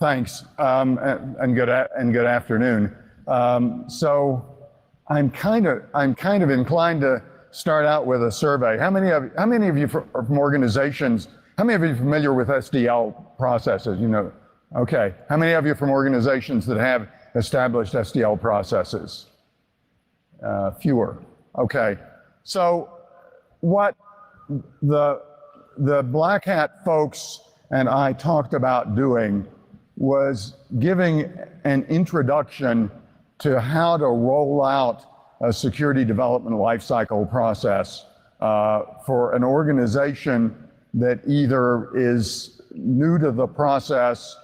Thanks, and good afternoon. So I'm kind of inclined to start out with a survey. How many of you from organizations? How many of you are familiar with SDL processes? You know, okay. How many of you from organizations that have established SDL processes? Fewer. Okay. So what the Black Hat folks and I talked about doing was giving an introduction to how to roll out a security development lifecycle process for an organization that either is new to the process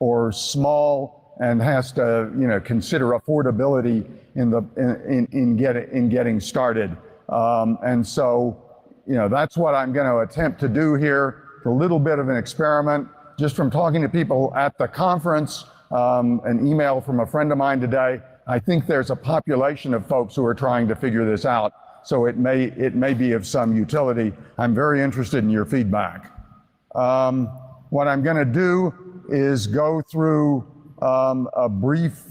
or small and has to, consider affordability in getting started. And so, that's what I'm going to attempt to do here. A little bit of an experiment, just from talking to people at the conference, an email from a friend of mine today. I think there's a population of folks who are trying to figure this out, so it may be of some utility. I'm very interested in your feedback. What I'm going to do is go through a brief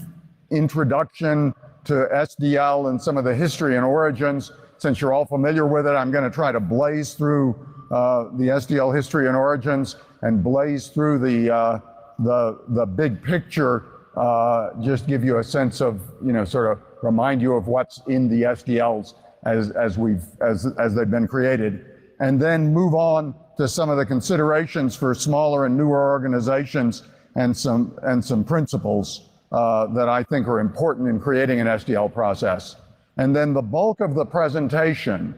introduction to SDL and some of the history and origins. Since you're all familiar with it, I'm going to try to blaze through the SDL history and origins and blaze through the big picture. Just give you a sense of, sort of remind you of what's in the SDLs as they've been created, and then move on to some of the considerations for smaller and newer organizations and some principles that I think are important in creating an SDL process. And then the bulk of the presentation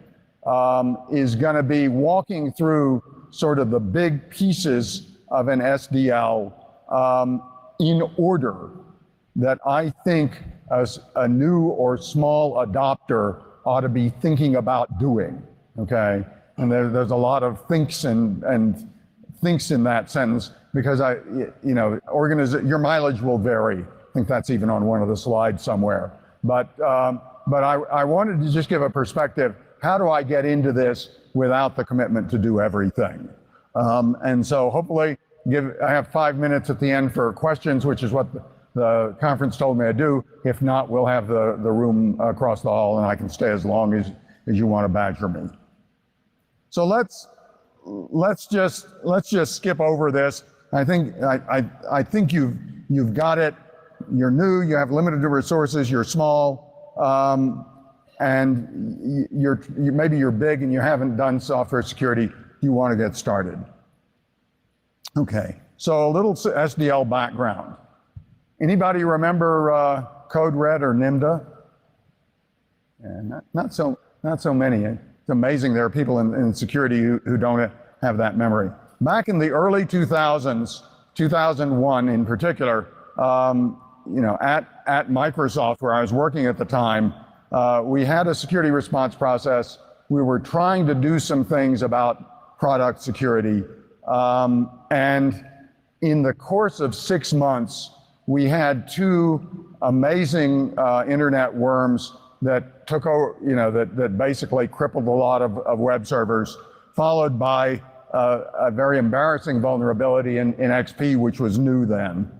is going to be walking through sort of the big pieces of an SDL in order that I think as a new or small adopter ought to be thinking about doing, okay? And there's a lot of thinks and thinks in that sentence, because your mileage will vary. I think that's even on one of the slides somewhere. But I wanted to just give a perspective. How do I get into this without the commitment to do everything? And so hopefully I have 5 minutes at the end for questions, which is what the conference told me to do. If not, we'll have the room across the hall and I can stay as long as you want to badger me. So let's just skip over this. I think you've got it. You're new, you have limited resources, you're small, and maybe you're big and you haven't done software security, you want to get started. Okay, so a little SDL background. Anybody remember Code Red or NIMDA? Yeah, not so many. It's amazing there are people in security who don't have that memory. Back in the early 2000s, 2001 in particular, at Microsoft, where I was working at the time, we had a security response process. We were trying to do some things about product security. And in the course of 6 months, we had two amazing internet worms that took over, that basically crippled a lot of web servers, followed by a very embarrassing vulnerability in XP, which was new then.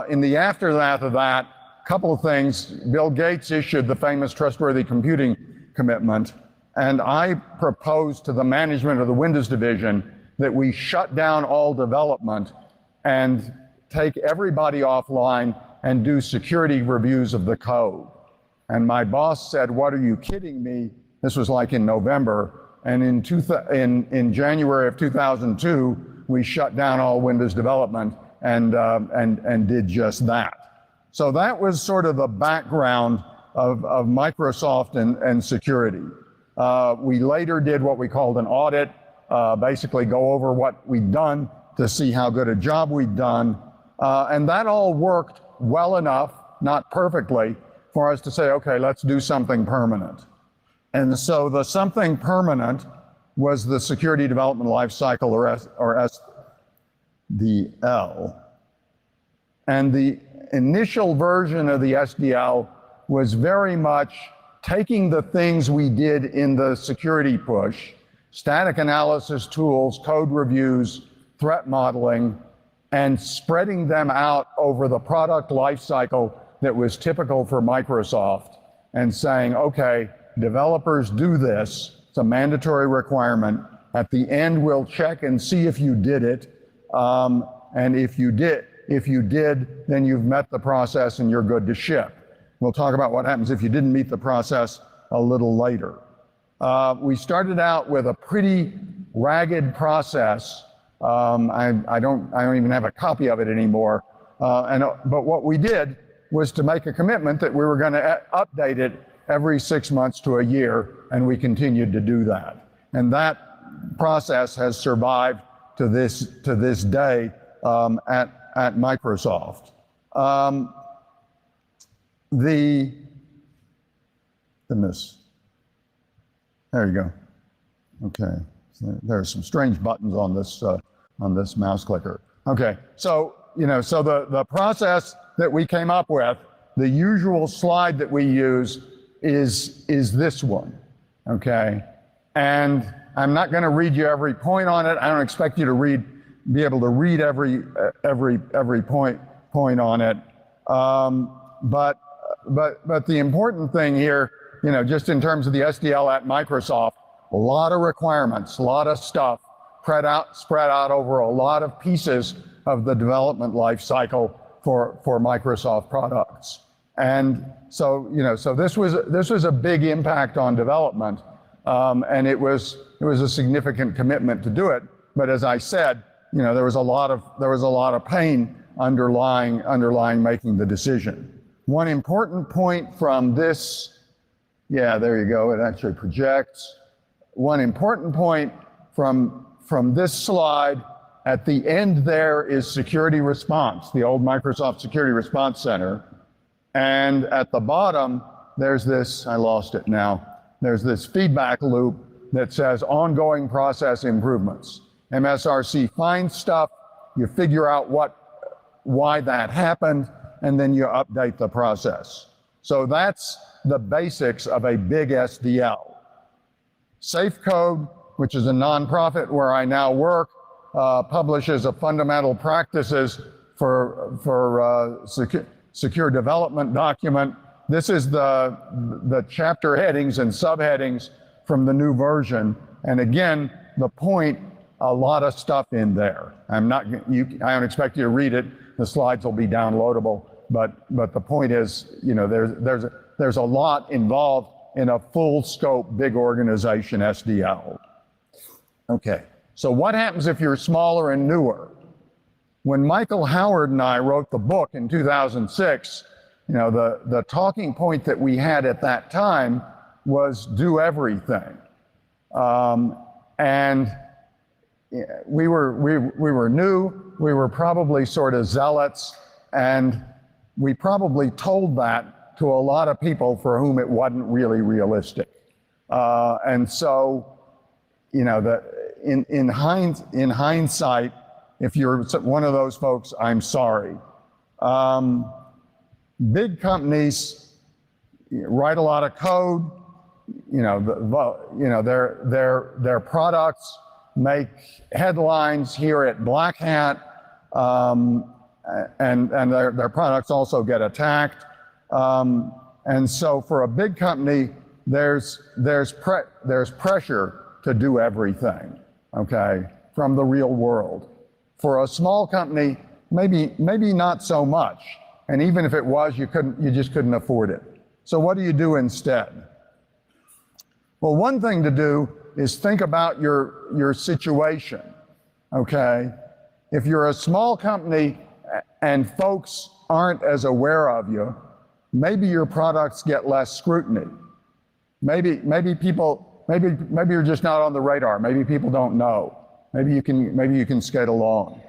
In the aftermath of that, a couple of things. Bill Gates issued the famous trustworthy computing commitment, and I proposed to the management of the Windows division that we shut down all development and take everybody offline and do security reviews of the code. And my boss said, "What are you kidding me?" This was like in November. And in January of 2002, we shut down all Windows development and did just that. So that was sort of the background of Microsoft and security. We later did what we called an audit, basically go over what we'd done to see how good a job we'd done. And that all worked well enough, not perfectly, for us to say, okay, let's do something permanent. And so the something permanent was the Security Development Lifecycle, or SDL. And the initial version of the SDL was very much taking the things we did in the security push, static analysis tools, code reviews, threat modeling, and spreading them out over the product life cycle that was typical for Microsoft, and saying, okay, developers do this, it's a mandatory requirement. At the end, we'll check and see if you did it. And if you did, then you've met the process and you're good to ship. We'll talk about what happens if you didn't meet the process a little later. We started out with a pretty ragged process. I don't even have a copy of it anymore. But what we did was to make a commitment that we were going to update it every 6 months to a year, and we continued to do that. And that process has survived to this day at Microsoft. There you go. Okay, so there are some strange buttons on this mouse clicker. Okay, so the process that we came up with, the usual slide that we use is this one. Okay, and I'm not going to read you every point on it. I don't expect you to be able to read every point on it. But the important thing here, just in terms of the SDL at Microsoft, a lot of requirements, a lot of stuff spread out over a lot of pieces of the development life cycle for Microsoft products. And so, so this was a big impact on development, and it was a significant commitment to do it. But as I said, there was a lot of pain underlying making the decision. One important point from this, yeah, there you go. It actually projects. One important point from this slide, at the end there is security response, the old Microsoft Security Response Center. And at the bottom, there's this, I lost it now, there's this feedback loop that says ongoing process improvements. MSRC finds stuff, you figure out why that happened, and then you update the process. So that's the basics of a big SDL. Safe Code, which is a nonprofit where I now work, publishes a fundamental practices for secure development document. This is the chapter headings and subheadings from the new version. And again, the point, a lot of stuff in there. I don't expect you to read it. The slides will be downloadable. But the point is, there's a lot involved in a full scope, big organization SDL. Okay, so what happens if you're smaller and newer? When Michael Howard and I wrote the book in 2006, the talking point that we had at that time was do everything. And we were new, we were probably sort of zealots, and we probably told that to a lot of people for whom it wasn't really realistic. And so, in hindsight, if you're one of those folks, I'm sorry. Big companies write a lot of code. Their products make headlines here at blackhat, and their products also get attacked. And so for a big company, there's pressure to do everything, okay, from the real world. For a small company, maybe not so much. And even if it was, you just couldn't afford it. So what do you do instead? Well, one thing to do is think about your situation, okay? If you're a small company and folks aren't as aware of you, maybe your products get less scrutiny. Maybe you're just not on the radar. Maybe people don't know. Maybe you can skate along.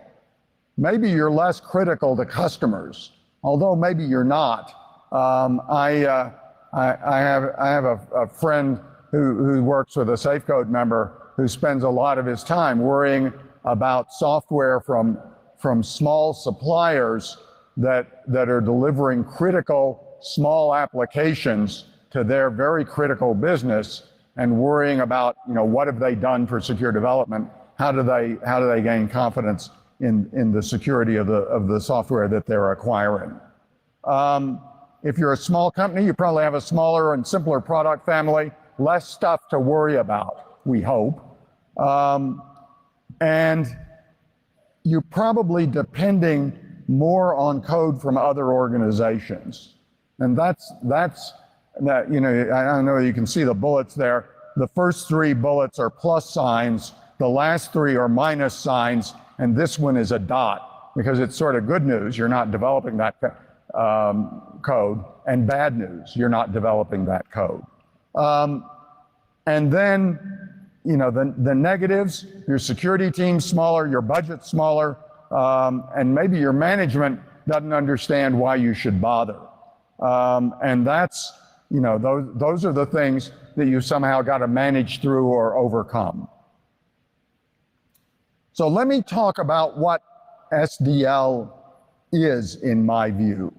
Maybe you're less critical to customers, although maybe you're not. I have a friend who works with a Safe Code member who spends a lot of his time worrying about software from small suppliers that are delivering critical small applications to their very critical business, and worrying about, what have they done for secure development? How do they gain confidence in the security of the software that they're acquiring. If you're a small company, you probably have a smaller and simpler product family, less stuff to worry about, we hope. And you're probably depending more on code from other organizations. And that's that, you know, I don't know if you can see the bullets there. The first three bullets are plus signs, the last three are minus signs, and this one is a dot, because it's sort of good news, you're not developing that code, and bad news, you're not developing that code. And then, you know, the negatives, your security team's smaller, your budget's smaller, and maybe your management doesn't understand why you should bother. And that's, you know, those are the things that you somehow got to manage through or overcome. So let me talk about what SDL is, in my view.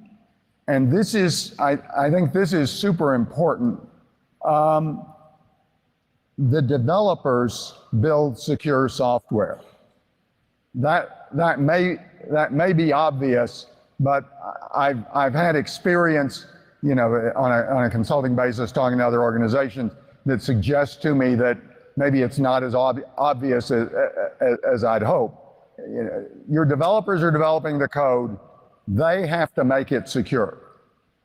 And this is, I think this is super important. The developers build secure software. That may be obvious, but I've had experience, you know, on a consulting basis, talking to other organizations that suggest to me that maybe it's not as obvious as I'd hope. You know, your developers are developing the code. They have to make it secure.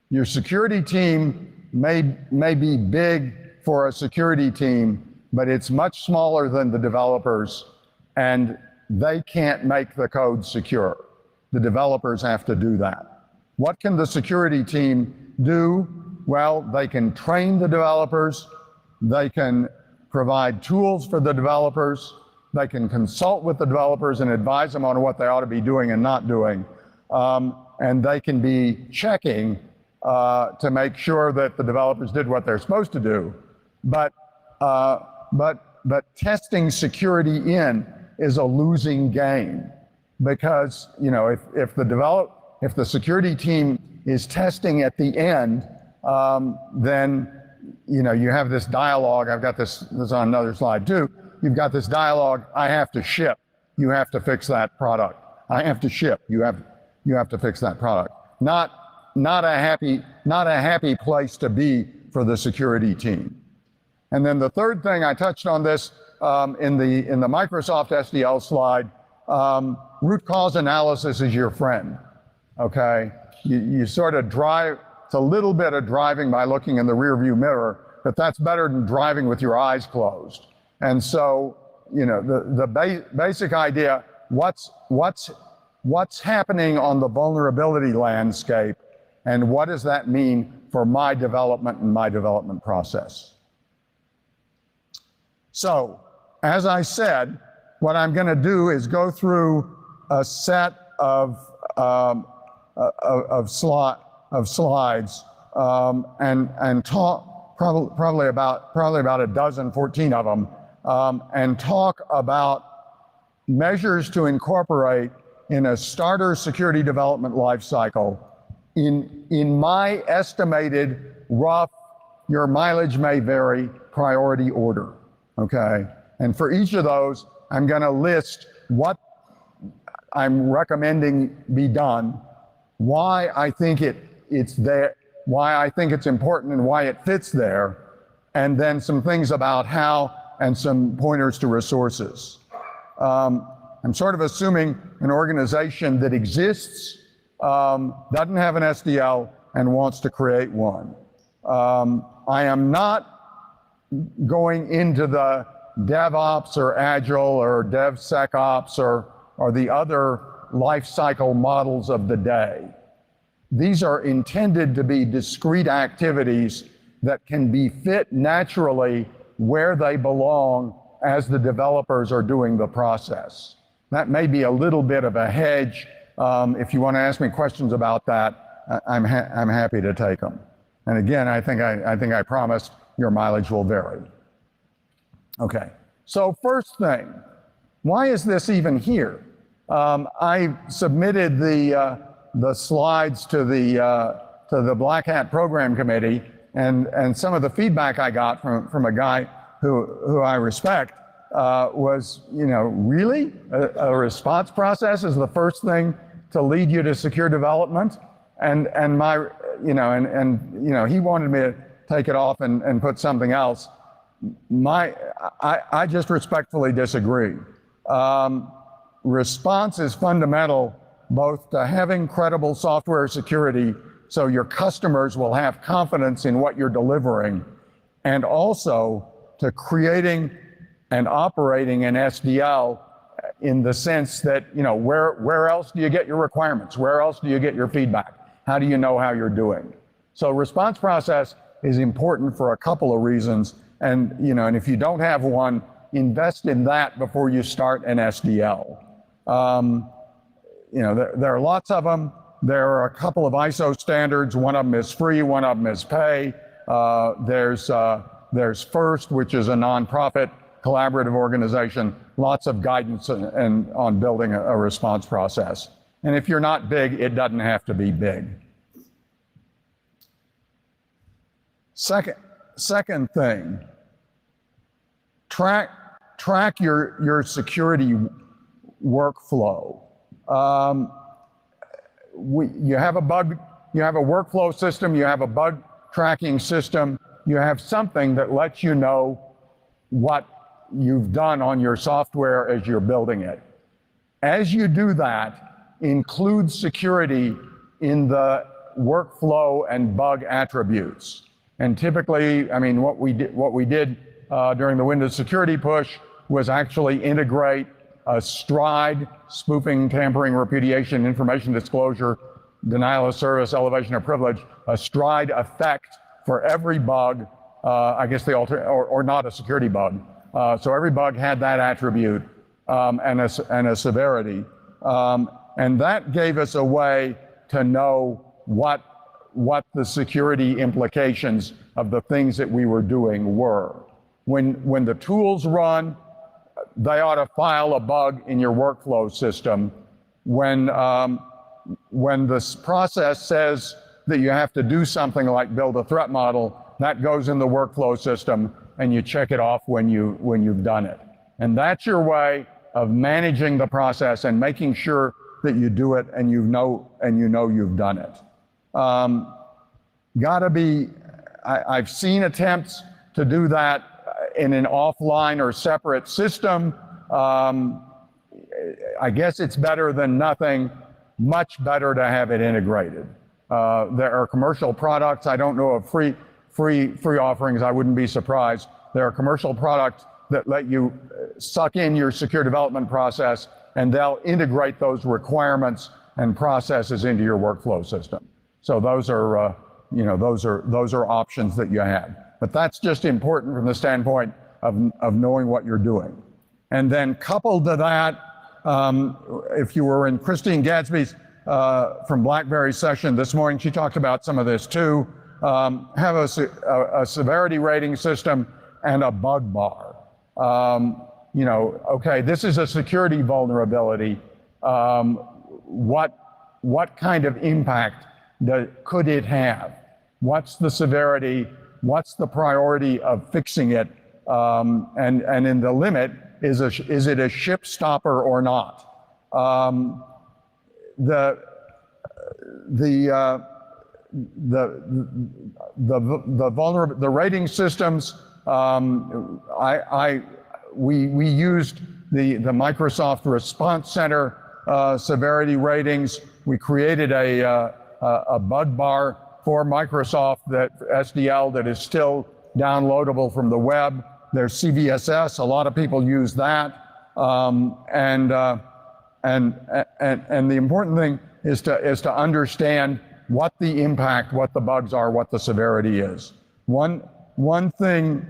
Your security team may be big for a security team, but it's much smaller than the developers, and they can't make the code secure. The developers have to do that. What can the security team do? Well, they can train the developers, they can provide tools for the developers, they can consult with the developers and advise them on what they ought to be doing and not doing, and they can be checking to make sure that the developers did what they're supposed to do. But testing security in is a losing game, because, you know, if the security team is testing at the end, then, you know, you have this dialogue. I've got this on another slide too. You've got this dialogue. I have to ship. You have to fix that product. I have to ship. You have to fix that product. Not a happy place to be for the security team. And then the third thing, I touched on this in the Microsoft SDL slide, root cause analysis is your friend, okay? You sort of drive, it's a little bit of driving by looking in the rearview mirror, but that's better than driving with your eyes closed. And so, you know, the basic idea, what's happening on the vulnerability landscape, and what does that mean for my development and my development process? So, as I said, what I'm going to do is go through a set of slides and talk probably about a dozen, 14 of them, and talk about measures to incorporate in a starter security development lifecycle in my estimated rough, your mileage may vary, priority order. Okay, and for each of those, I'm going to list what I'm recommending be done, why I think it's there, why I think it's important, and why it fits there, and then some things about how and some pointers to resources. I'm sort of assuming an organization that exists, doesn't have an SDL, and wants to create one. I am not going into the DevOps or Agile or DevSecOps or the other life cycle models of the day. These are intended to be discrete activities that can be fit naturally where they belong as the developers are doing the process. That may be a little bit of a hedge. If you want to ask me questions about that, I'm happy to take them. And again, I think I promised your mileage will vary. Okay, so first thing, why is this even here? I submitted the slides to the Black Hat Program Committee, and some of the feedback I got from a guy who I respect was, really? A response process is the first thing to lead you to secure development? And he wanted me to take it off and put something else. I just respectfully disagree. Response is fundamental both to having credible software security so your customers will have confidence in what you're delivering, and also to creating and operating an SDL in the sense that, where else do you get your requirements? Where else do you get your feedback? How do you know how you're doing? So response process is important for a couple of reasons. And, and if you don't have one, invest in that before you start an SDL. There are lots of them. There are a couple of ISO standards. One of them is free, one of them is pay. There's FIRST, which is a nonprofit collaborative organization. Lots of guidance on building a response process. And if you're not big, it doesn't have to be big. Second thing, track your security workflow. You have a workflow system, you have a bug tracking system, you have something that lets you know what you've done on your software as you're building it. As you do that, include security in the workflow and bug attributes. And typically, what we did during the Windows security push was actually integrate a STRIDE, spoofing, tampering, repudiation, information disclosure, denial of service, elevation of privilege, a STRIDE effect for every bug, or not a security bug. So every bug had that attribute and a severity. And that gave us a way to know what the security implications of the things that we were doing were. When the tools run, they ought to file a bug in your workflow system. When this process says that you have to do something like build a threat model, that goes in the workflow system and you check it off when you've done it. And that's your way of managing the process and making sure that you do it and you know you've done it. I've seen attempts to do that in an offline or separate system. I guess it's better than nothing, much better to have it integrated. There are commercial products. I don't know of free offerings. I wouldn't be surprised. There are commercial products that let you suck in your secure development process, and they'll integrate those requirements and processes into your workflow system. So those are options that you have. But that's just important from the standpoint of knowing what you're doing. And then coupled to that, if you were in Christine Gadsby's from BlackBerry session this morning, she talked about some of this too. Have a severity rating system and a bug bar. Okay, this is a security vulnerability. What kind of impact could it have? What's the severity? What's the priority of fixing it? And in the limit, is it a ship stopper or not? The rating systems, we used the Microsoft Response Center severity ratings. We created a bug bar for Microsoft SDL that is still downloadable from the web. There's CVSS. A lot of people use that. And the important thing is to understand what the impact, what the bugs are, what the severity is. One thing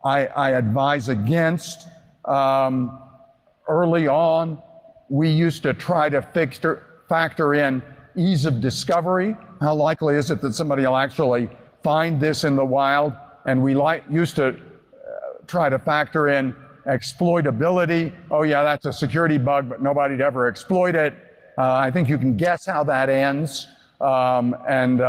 I advise against, early on, we used to try to factor in ease of discovery. How likely is it that somebody will actually find this in the wild? And we used to try to factor in exploitability. Oh yeah, that's a security bug, but nobody'd ever exploit it. I think you can guess how that ends. And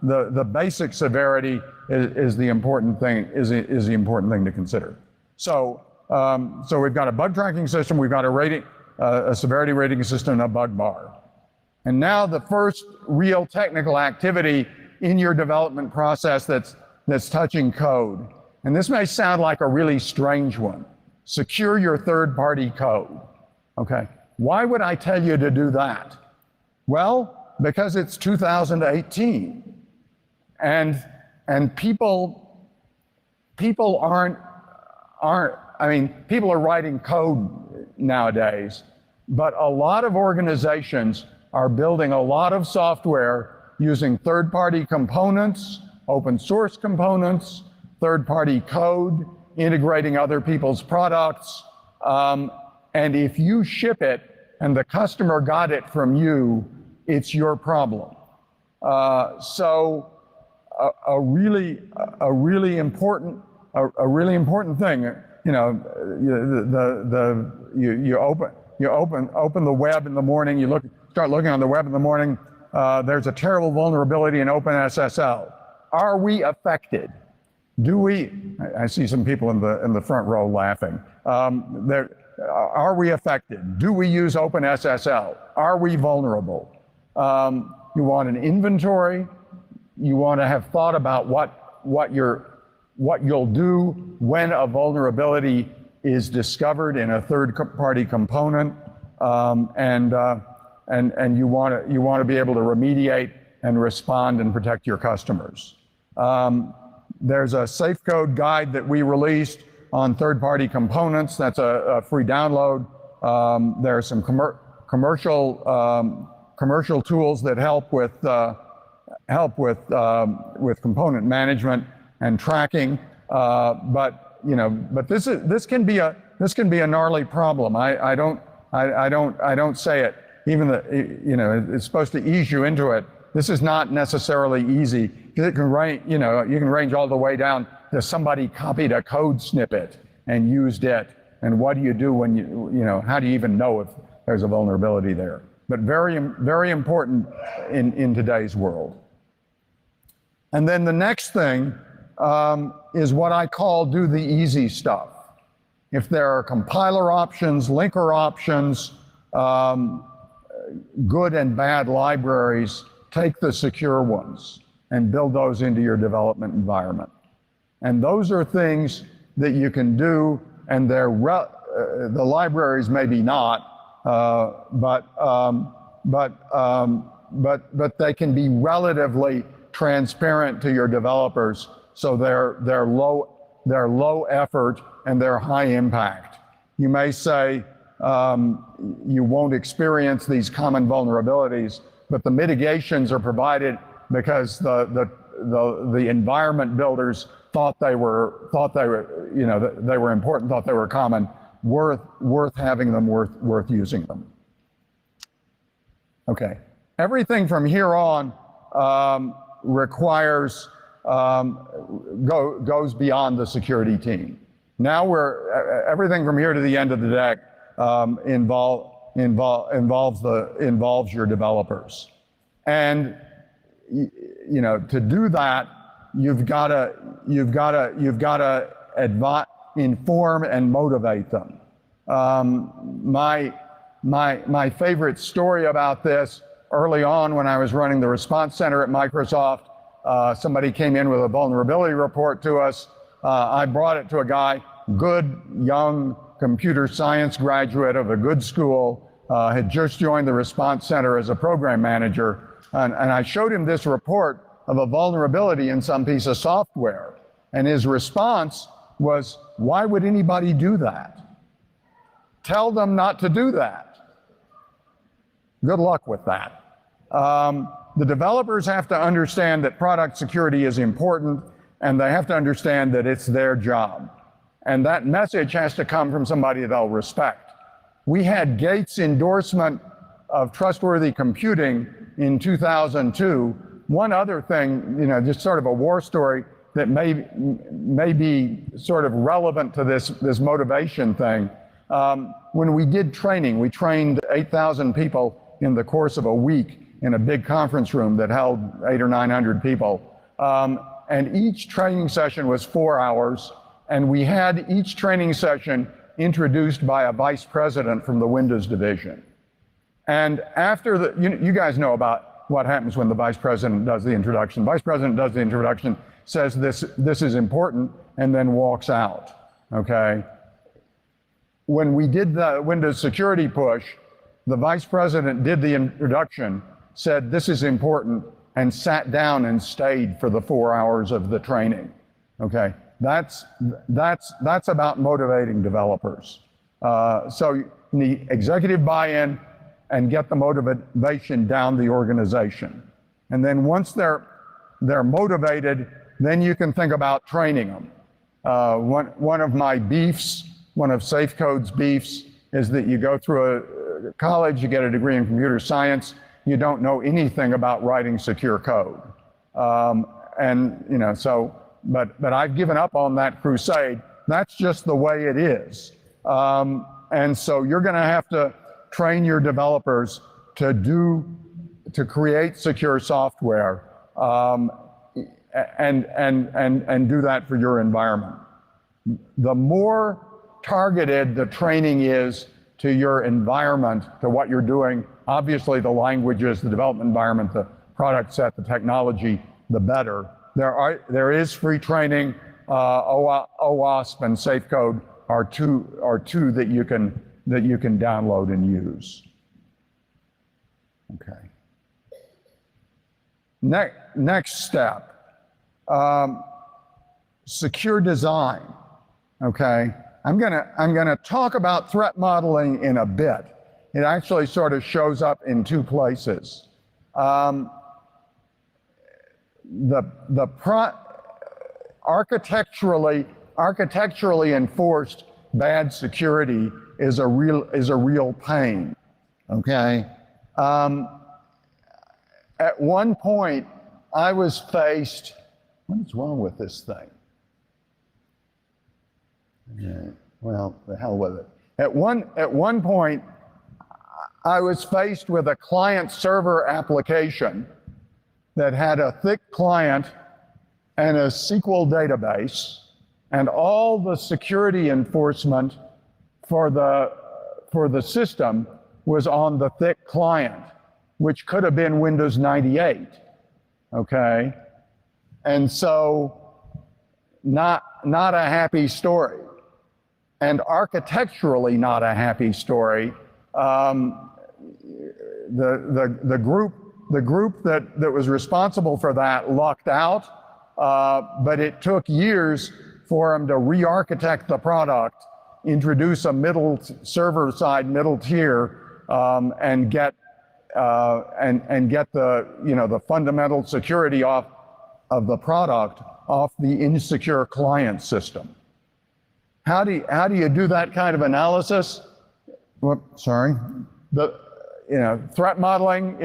The basic severity is the important thing, is the important thing to consider. So we've got a bug tracking system, we've got a severity rating system, and a bug bar. And now the first real technical activity in your development process that's touching code. And this may sound like a really strange one. Secure your third-party code. Okay, why would I tell you to do that? Well, because it's 2018, and people aren't. I mean, people are writing code nowadays, but a lot of organizations are building a lot of software using third-party components, open source components, third-party code, integrating other people's products. And if you ship it and the customer got it from you, it's your problem. So a really important thing, you open the web in the morning, start looking on the web in the morning, there's a terrible vulnerability in OpenSSL. Are we affected? Do we? I see some people in the front row laughing. Are we affected? Do we use OpenSSL? Are we vulnerable? You want an inventory. You want to have thought about what you'll do when a vulnerability is discovered in a third-party component, and you want to be able to remediate and respond and protect your customers. There's a safe code guide that we released on third-party components. That's a free download. There are some commercial tools that help with component management and tracking. But this can be a gnarly problem. I don't say it. Even it's supposed to ease you into it. This is not necessarily easy, because it can range. You can range all the way down to somebody copied a code snippet and used it. And what do you do when how do you even know if there's a vulnerability there? But very, very important in today's world. And then the next thing is what I call do the easy stuff. If there are compiler options, linker options, good and bad libraries, take the secure ones and build those into your development environment. And those are things that you can do, and the libraries maybe not, but they can be relatively transparent to your developers, so they're low effort and they're high impact. You may say you won't experience these common vulnerabilities, but the mitigations are provided because the environment builders thought they were important, thought they were common, worth having them, worth using them. Okay, everything from here on requires goes beyond the security team. Now everything from here to the end of the deck involves your developers, and to do that, you've got to inform and motivate them. My favorite story about this, early on when I was running the response center at Microsoft, somebody came in with a vulnerability report to us. I brought it to a guy, good young computer science graduate of a good school, had just joined the response center as a program manager, and I showed him this report of a vulnerability in some piece of software. And his response was, why would anybody do that? Tell them not to do that. Good luck with that. The developers have to understand that product security is important, and they have to understand that it's their job. And that message has to come from somebody they'll respect. We had Gates' endorsement of trustworthy computing in 2002. One other thing, just sort of a war story that may be sort of relevant to this motivation thing. When we did training, we trained 8,000 people in the course of a week in a big conference room that held 800 or 900 people. And each training session was 4 hours, and we had each training session introduced by a vice president from the Windows division. And after the, you guys know about what happens when the vice president does the introduction. Vice president does the introduction, says this is important, and then walks out, okay? When we did the Windows security push, the vice president did the introduction, said this is important, and sat down and stayed for the 4 hours of the training, okay? That's about motivating developers. So you need executive buy-in and get the motivation down the organization. And then once they're motivated, then you can think about training them. One of my beefs, one of SafeCode's beefs, is that you go through a college, you get a degree in computer science, you don't know anything about writing secure code. And you know, so, but I've given up on that crusade. That's just the way it is. And so you're gonna have to train your developers to create secure software, and do that for your environment. The more targeted the training is to your environment, to what you're doing, obviously the languages, the development environment, the product set, the technology, the better. There is free training. OWASP and SafeCode are two that you can download and use. Okay. Next step, secure design. Okay. I'm gonna talk about threat modeling in a bit. It actually sort of shows up in two places. Architecturally enforced bad security is a real pain. Okay. At one point, I was faced. What is wrong with this thing? Okay, well, the hell with it. At one point, I was faced with a client-server application that had a thick client and a SQL database, and all the security enforcement for the system was on the thick client, which could have been Windows 98. Okay, and so not a happy story. And architecturally not a happy story. The group that was responsible for that lucked out, but it took years for them to re-architect the product, introduce a server-side middle tier, and get the fundamental security off of the product off the insecure client system. How do you do that kind of analysis? Threat modeling.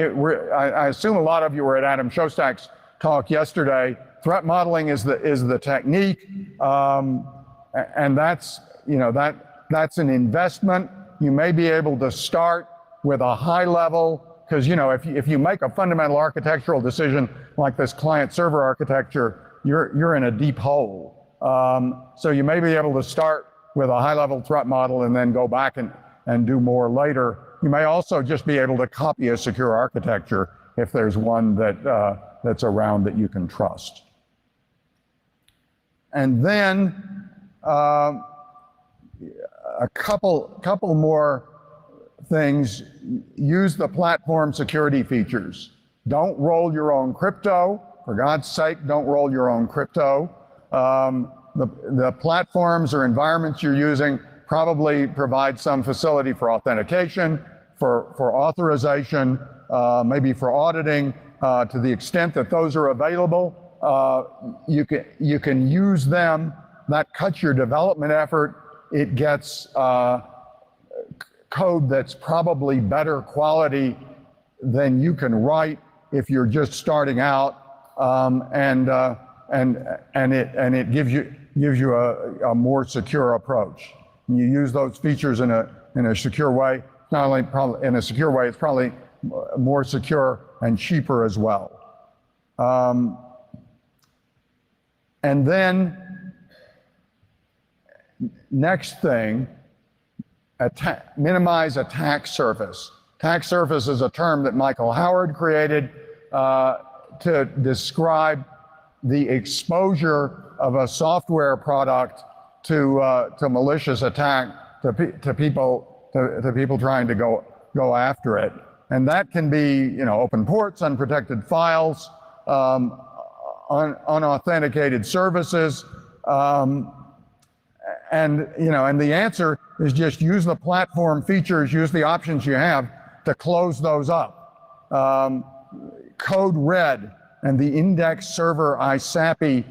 I assume a lot of you were at Adam Shostak's talk yesterday. Threat modeling is the technique, and that's an investment. You may be able to start with a high level, because if you make a fundamental architectural decision like this client-server architecture, you're in a deep hole. So you may be able to start with a high-level threat model and then go back and do more later. You may also just be able to copy a secure architecture if there's one that's around that you can trust. And then a couple more things. Use the platform security features. Don't roll your own crypto. For God's sake, don't roll your own crypto. The platforms or environments you're using probably provide some facility for authentication, for authorization, maybe for auditing. To the extent that those are available, you can use them. That cuts your development effort. It gets code that's probably better quality than you can write if you're just starting out. And it gives you a more secure approach. And you use those features in a secure way. Not only probably in a secure way, it's probably more secure and cheaper as well. And then, next thing, minimize attack surface. Attack surface is a term that Michael Howard created to describe the exposure of a software product to malicious attack to people trying to go after it. And that can be, open ports, unprotected files, unauthenticated services, and the answer is just use the platform features, use the options you have to close those up. Code Red and the index server ISAPI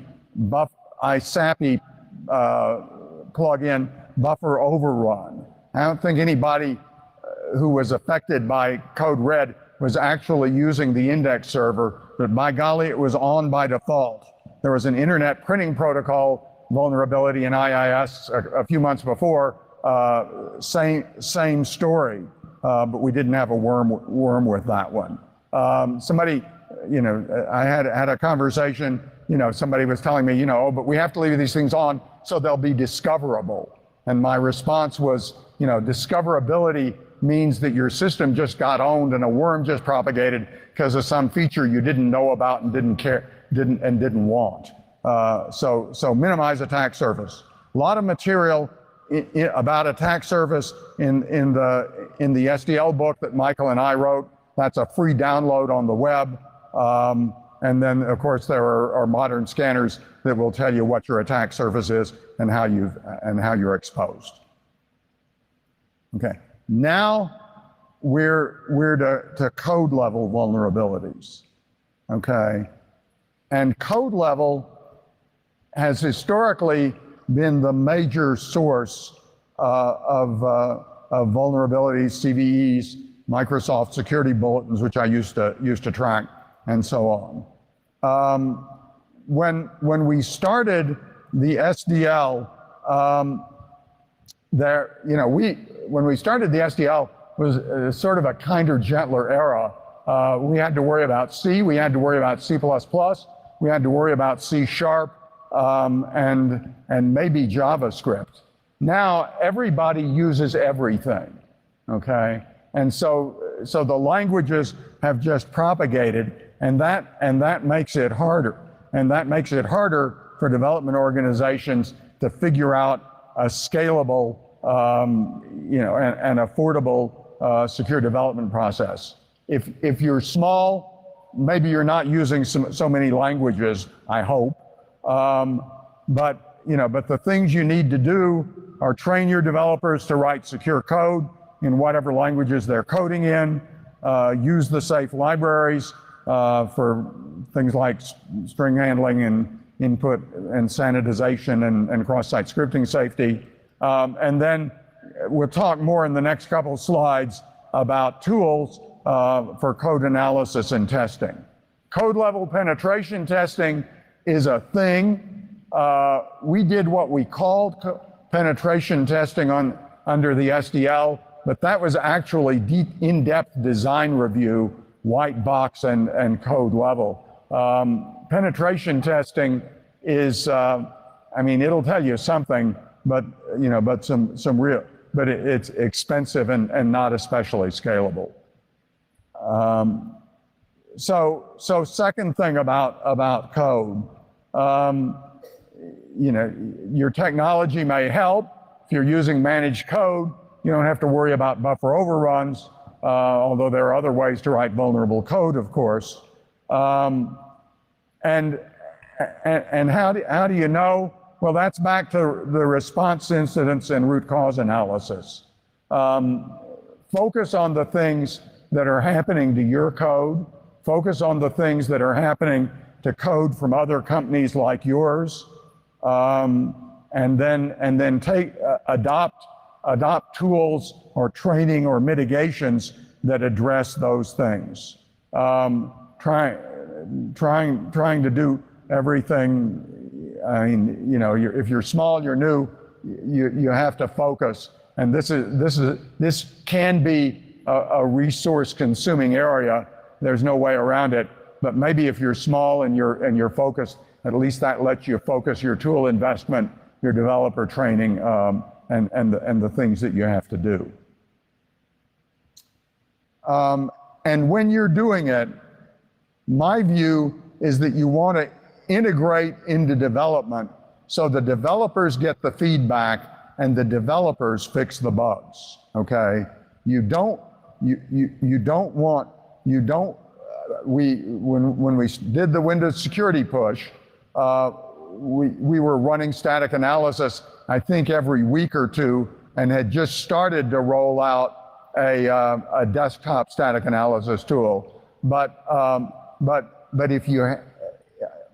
plugin buffer overrun. I don't think anybody who was affected by Code Red was actually using the index server, but by golly, it was on by default. There was an internet printing protocol vulnerability in IIS a few months before, same story, but we didn't have a worm with that one. Somebody, I had a conversation, somebody was telling me, oh, but we have to leave these things on so they'll be discoverable. And my response was, discoverability means that your system just got owned and a worm just propagated because of some feature you didn't know about and didn't want. So minimize attack surface. A lot of material about attack surface in the SDL book that Michael and I wrote. That's a free download on the web. And then, of course, there are modern scanners that will tell you what your attack surface is and how you're exposed. Okay, now we're to code level vulnerabilities. Okay, and code level has historically been the major source of vulnerabilities, CVEs, Microsoft security bulletins, which I used to track, and so on. When we started the SDL, when we started the SDL was sort of a kinder, gentler era. We had to worry about C, we had to worry about C++, we had to worry about C#, and maybe JavaScript. Now everybody uses everything, okay? And so the languages have just propagated, and that makes it harder. And that makes it harder for development organizations to figure out a scalable, and affordable secure development process. If you're small, maybe you're not using so many languages, I hope. But the things you need to do are train your developers to write secure code in whatever languages they're coding in, use the safe libraries for things like string handling and input and sanitization and cross-site scripting safety. And then we'll talk more in the next couple slides about tools for code analysis and testing. Code level penetration testing is a thing. We did what we called penetration testing under the SDL, but that was actually deep, in-depth design review, white box and code level. Penetration testing is, it'll tell you something, but it's expensive and not especially scalable. So second thing about code, your technology may help. If you're using managed code, you don't have to worry about buffer overruns, although there are other ways to write vulnerable code, of course. And how do you know? Well, that's back to the response incidents and root cause analysis. Focus on the things that are happening to your code. Focus on the things that are happening to code from other companies like yours, and then adopt tools or training or mitigations that address those things. Trying to do everything. If you're small, you're new, you have to focus. And this can be a resource-consuming area. There's no way around it. But maybe if you're small and you're focused, at least that lets you focus your tool investment, your developer training, and the things that you have to do. And when you're doing it, my view is that you want to integrate into development so the developers get the feedback and the developers fix the bugs. Okay, when we did the Windows security push, we were running static analysis, I think every week or two, and had just started to roll out a desktop static analysis tool. But if you,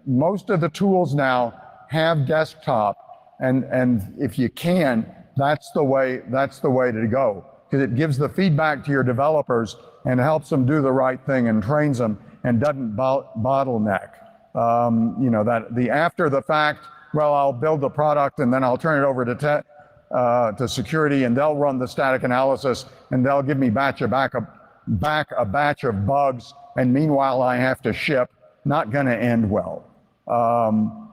most of the tools now have desktop, and if you can, that's the way to go, because it gives the feedback to your developers and helps them do the right thing and trains them and doesn't bottleneck. That the after the fact, well, I'll build the product and then I'll turn it over to security and they'll run the static analysis and they'll give me back a batch of bugs, and meanwhile I have to ship. Not going to end well.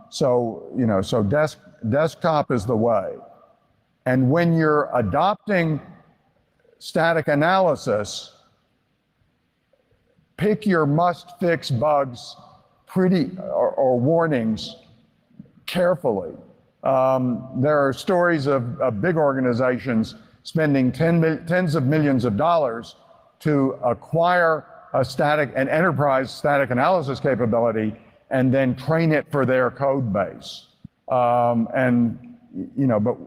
So desktop is the way. And when you're adopting static analysis, pick your must-fix bugs or warnings carefully. There are stories of big organizations spending tens of millions of dollars to acquire an enterprise static analysis capability and then train it for their code base. But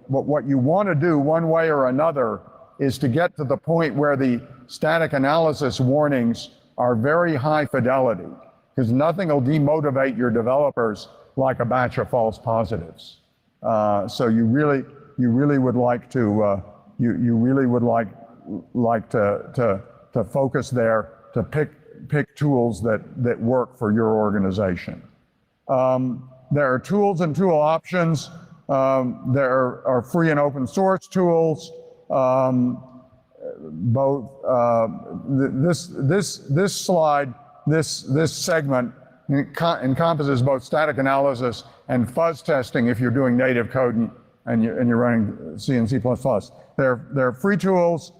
what you want to do one way or another is to get to the point where the static analysis warnings are very high fidelity, because nothing will demotivate your developers like a batch of false positives. So you really would like to to focus there, to pick tools that work for your organization. There are tools and tool options. There are free and open source tools. This slide, this segment encompasses both static analysis and fuzz testing if you're doing native code and you're running C and C++. They're free tools.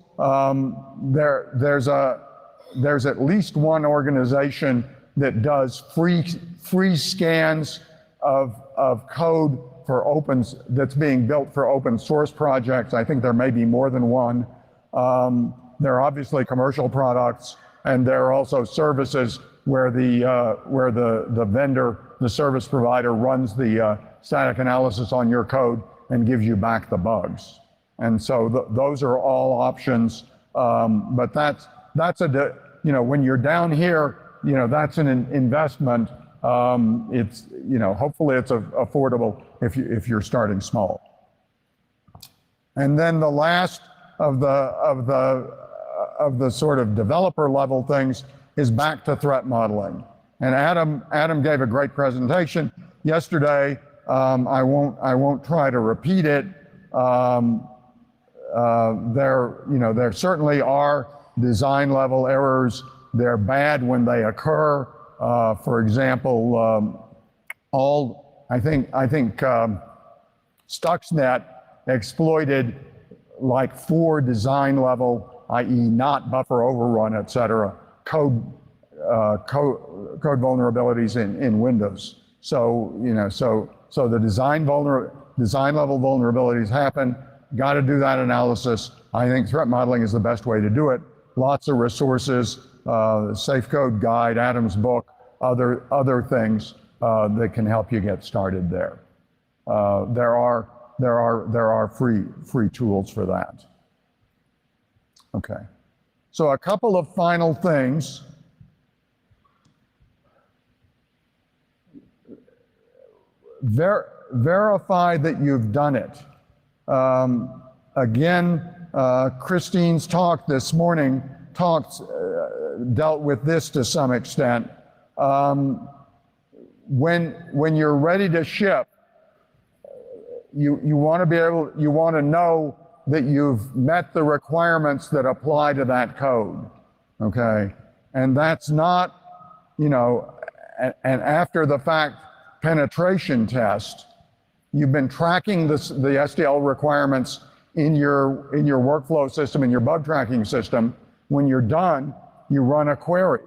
There's at least one organization that does free scans of code for that's being built for open source projects. I think there may be more than one. There are obviously commercial products, and there are also services where the vendor, the service provider, runs the static analysis on your code and gives you back the bugs. And so those are all options. But when you're down here, that's an investment. It's hopefully it's affordable if you're starting small. And then the last of the sort of developer level things is back to threat modeling. And Adam gave a great presentation yesterday. I won't try to repeat it. There certainly are design level errors. They're bad when they occur. For example, I think Stuxnet exploited like 4 design level, i.e. not buffer overrun, et cetera, code vulnerabilities in Windows. So the design level vulnerabilities happen. Got to do that analysis. I think threat modeling is the best way to do it. Lots of resources, Safe Code Guide, Adam's book, other things that can help you get started there. There are free tools for that. Okay, so a couple of final things. Verify that you've done it. Again, Christine's talk this morning dealt with this to some extent. When you're ready to ship, you want to know that you've met the requirements that apply to that code, okay? And that's not, you know, an after the fact penetration test. You've been tracking the SDL requirements in your workflow system, in your bug tracking system. When you're done, you run a query.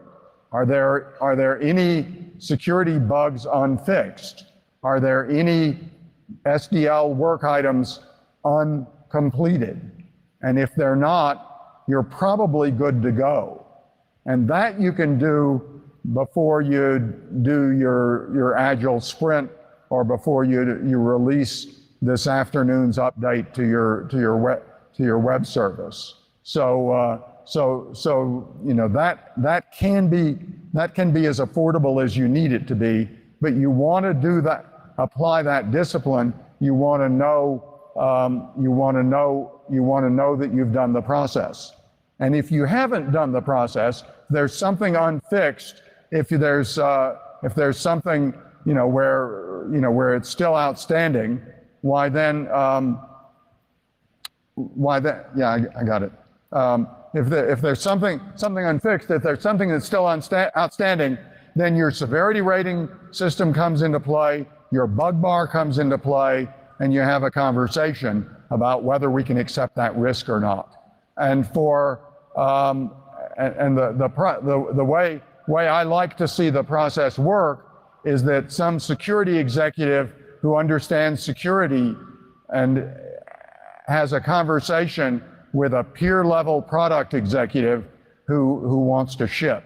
Are there any security bugs unfixed? Are there any SDL work items uncompleted? And if they're not, you're probably good to go. And that you can do before you do your agile sprint, or before you release this afternoon's update to your web service. So you know, that can be as affordable as you need it to be, but you want to do that, apply that discipline. You want to know that you've done the process. And if you haven't done the process, there's something unfixed. If there's something, you know, where it's still outstanding, why then, yeah, I got it. If there's something unfixed, if there's something that's still outstanding, then your severity rating system comes into play, your bug bar comes into play, and you have a conversation about whether we can accept that risk or not. And the way I like to see the process work is that some security executive who understands security and has a conversation with a peer level product executive who wants to ship,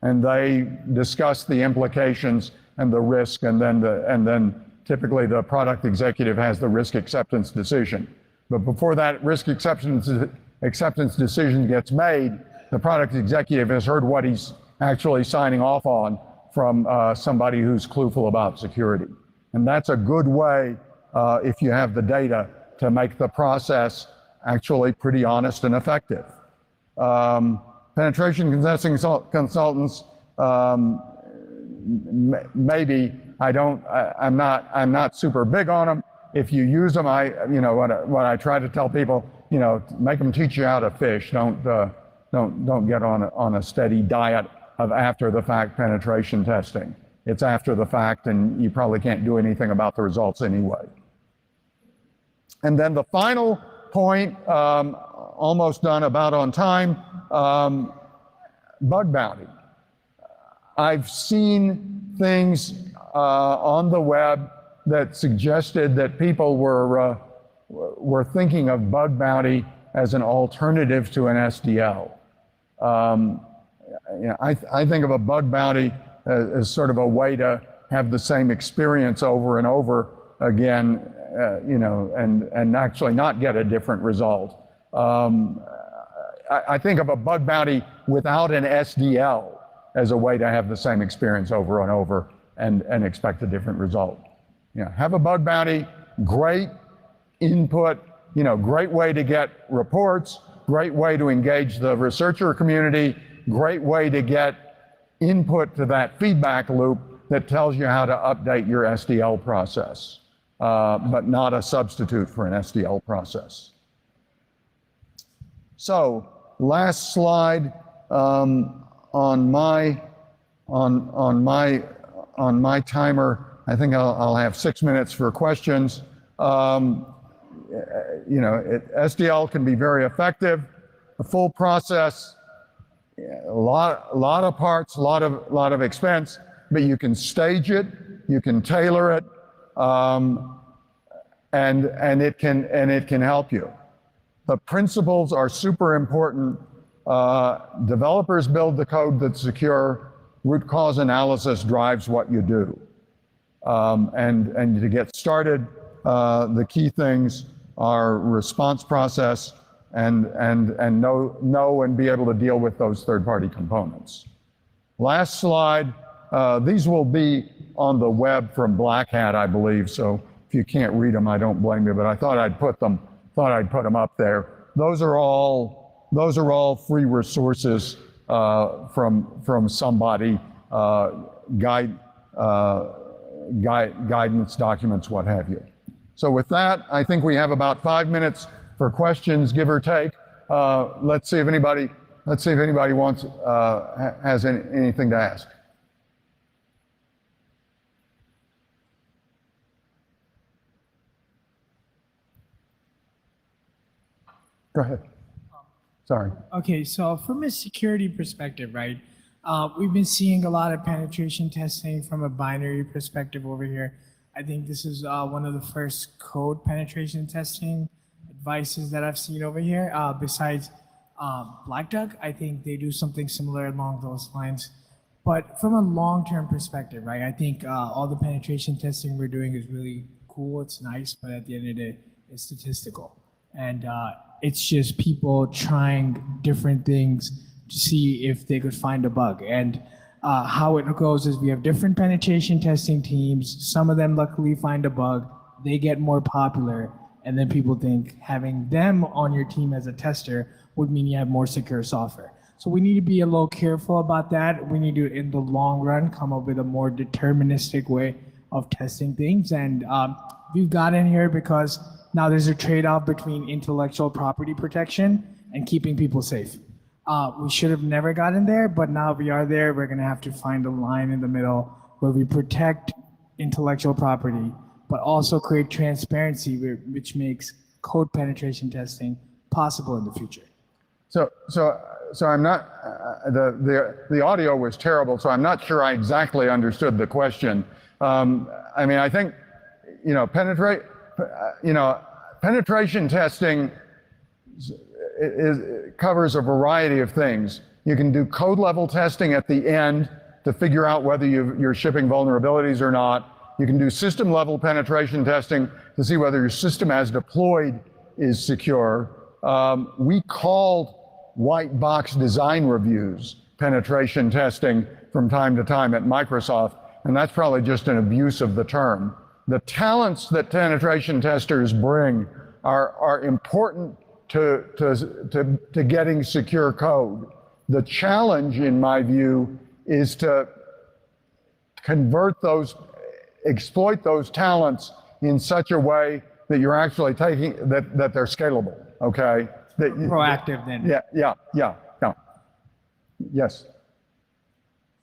and they discuss the implications and the risk, and then typically the product executive has the risk acceptance decision. But before that risk acceptance decision gets made, the product executive has heard what he's actually signing off on from somebody who's clueful about security. And that's a good way, if you have the data, to make the process actually pretty honest and effective. Penetration testing consultants, maybe. I'm not super big on them. If you use them, what I try to tell people, you know, make them teach you how to fish. Don't get on a steady diet of after the fact penetration testing. It's after the fact, and you probably can't do anything about the results anyway. And then the final point, almost done, about on time, bug bounty. I've seen things on the web that suggested that people were thinking of bug bounty as an alternative to an SDL. You know, I think of a bug bounty as sort of a way to have the same experience over and over again, you know, and actually not get a different result. I think of a bug bounty without an SDL as a way to have the same experience over and over and expect a different result. You know, have a bug bounty, great input, you know, great way to get reports, great way to engage the researcher community, great way to get input to that feedback loop that tells you how to update your SDL process, but not a substitute for an SDL process. So, last slide on my timer. I think I'll have 6 minutes for questions. You know, SDL can be very effective. The full process, a lot of parts, a lot of expense, but you can stage it, you can tailor it, and it can help you. The principles are super important. Developers build the code that's secure. Root cause analysis drives what you do. And to get started, the key things are response process and know and be able to deal with those third-party components. Last slide. These will be on the web from blackhat, I believe. So if you can't read them, I don't blame you. But I thought I'd put them up there. Those are all free resources from somebody, guidance documents, what have you. So with that, I think we have about 5 minutes for questions, give or take. Let's see if anybody wants has anything to ask. Go ahead. Sorry. Okay, so from a security perspective, right? We've been seeing a lot of penetration testing from a binary perspective over here. I think this is one of the first code penetration testing advices that I've seen over here. Besides Black Duck, I think they do something similar along those lines. But from a long-term perspective, right? I think all the penetration testing we're doing is really cool. It's nice, but at the end of the day, it's statistical. And it's just people trying different things to see if they could find a bug. And how it goes is we have different penetration testing teams. Some of them luckily find a bug. They get more popular. And then people think having them on your team as a tester would mean you have more secure software. So we need to be a little careful about that. We need to, in the long run, come up with a more deterministic way of testing things. And we've gotten here because now there's a trade-off between intellectual property protection and keeping people safe. We should have never gotten there, but now we are there. We're going to have to find a line in the middle where we protect intellectual property, but also create transparency, which makes code penetration testing possible in the future. So I'm not, the audio was terrible, so I'm not sure I exactly understood the question. I mean, I think, penetration testing covers a variety of things. You can do code level testing at the end to figure out whether you're shipping vulnerabilities or not. You can do system level penetration testing to see whether your system as deployed is secure. We called white box design reviews penetration testing from time to time at Microsoft, and that's probably just an abuse of the term. The talents that penetration testers bring are important to getting secure code. The challenge, in my view, is to exploit those talents in such a way that you're actually that they're scalable, okay? Proactive then. Yeah. Yes.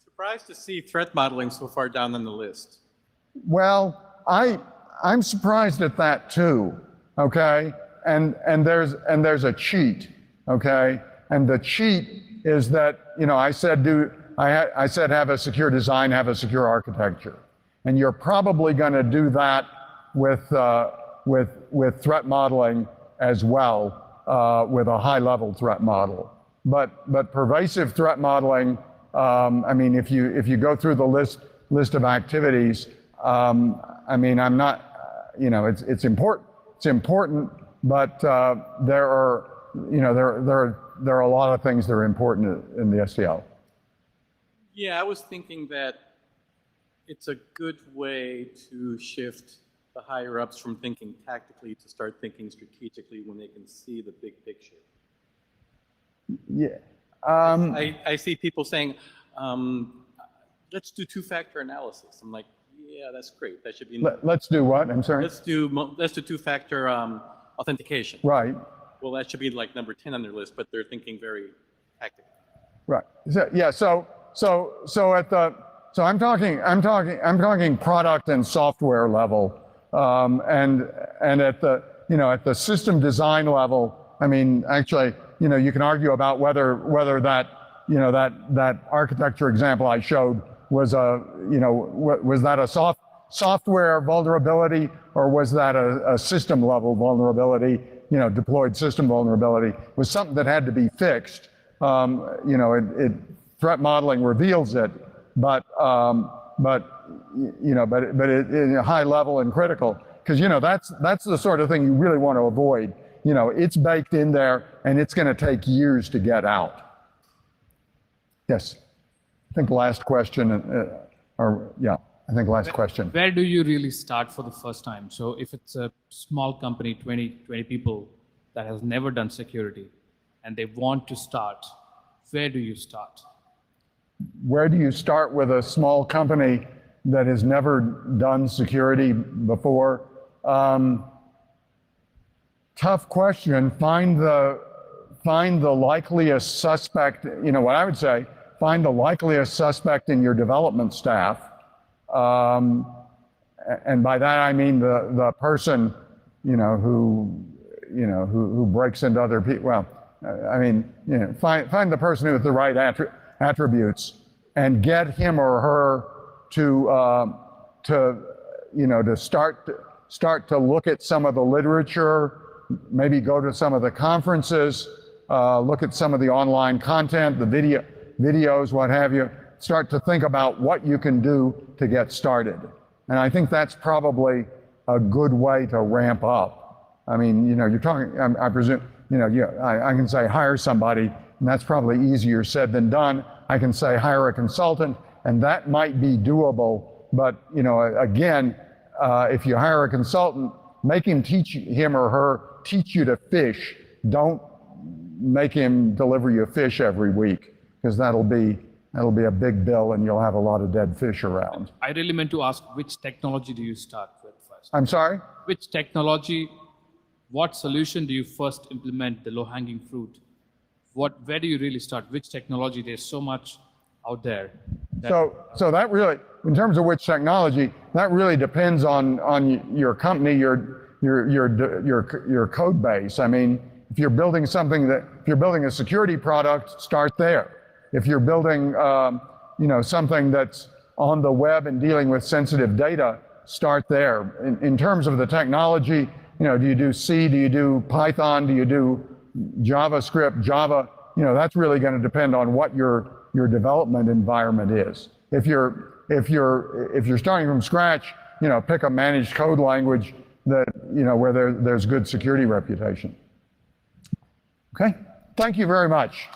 Surprised to see threat modeling so far down on the list. Well, I'm surprised at that too, okay? And there's a cheat, okay? And the cheat is that, I said have a secure design, have a secure architecture. And you're probably gonna do that with threat modeling as well, with a high-level threat model. But pervasive threat modeling, I mean, if you go through the list of activities, I mean, I'm not, it's important, but there are a lot of things that are important in the SDL. Yeah, I was thinking that it's a good way to shift the higher ups from thinking tactically to start thinking strategically when they can see the big picture. Yeah. I see people saying, let's do two-factor analysis. I'm like, yeah, that's great. That should be. Let's do what? I'm sorry. Let's do two-factor authentication. Right. Well, that should be like number 10 on their list, but they're thinking very tactically. Right. So, yeah. So I'm talking product and software level, and at the system design level. I mean, actually, you can argue about whether that architecture example I showed was was that a software vulnerability, or was that a system level vulnerability, deployed system vulnerability? It was something that had to be fixed. Threat modeling reveals it, but it high level and critical, because that's the sort of thing you really want to avoid. It's baked in there, and it's going to take years to get out. Yes, I think last question, I think last question. Where do you really start for the first time? So if it's a small company, 20 people that has never done security, and they want to start, where do you start? Where do you start with a small company that has never done security before? tough question. Find the likeliest suspect. You know what I would say? Find the likeliest suspect in your development staff, and by that I mean the person, who breaks into other people. Well, I mean, find the person with the right attributes and get him or her to start to look at some of the literature, maybe go to some of the conferences, look at some of the online content, the videos, what have you. Start to think about what you can do to get started. And I think that's probably a good way to ramp up. I mean, you're talking, I presume, I can say hire somebody, and that's probably easier said than done. I can say hire a consultant, and that might be doable. But, again, if you hire a consultant, make him or her teach you to fish. Don't make him deliver you fish every week, because that'll be a big bill, and you'll have a lot of dead fish around. I really meant to ask, which technology do you start with first? I'm sorry? Which technology, what solution do you first implement, the low-hanging fruit? Where do you really start? Which technology? There's so much out there. So that really, in terms of which technology, that really depends on your company, your code base. I mean, if you're building a security product, start there. If you're building, something that's on the web and dealing with sensitive data, start there. In terms of the technology, do you do C? Do you do Python? Do you do JavaScript, Java? That's really going to depend on what your development environment is. If you're starting from scratch, pick a managed code language that where there's good security reputation. Okay, thank you very much.